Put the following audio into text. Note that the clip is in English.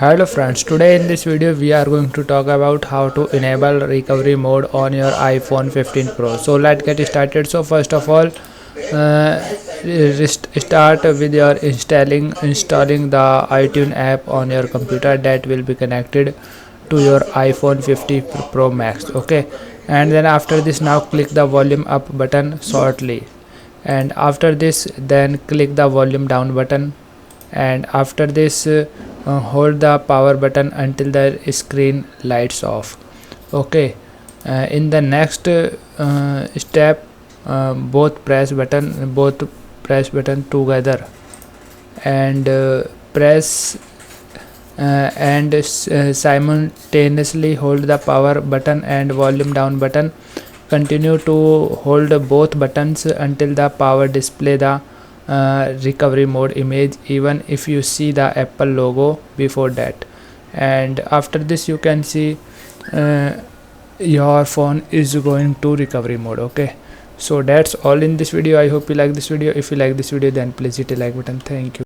Hello friends, today in this video we are going to talk about how to enable recovery mode on your iPhone 15 Pro. So let's get started. So first of all, start with your installing the iTunes app on your computer that will be connected to your iPhone 50 Pro Max. Okay, and then after this, now click the volume up button shortly, and after this then click the volume down button, and after this hold the power button until the screen lights off. Okay, in the next step, both press button together, and press and simultaneously hold the power button and volume down button. Continue to hold both buttons until the power display the recovery mode image, even if you see the Apple logo before that. And after this you can see your phone is going to recovery mode. Okay, so that's all in this video. I hope you like this video. If you like this video, then please hit the like button. Thank you.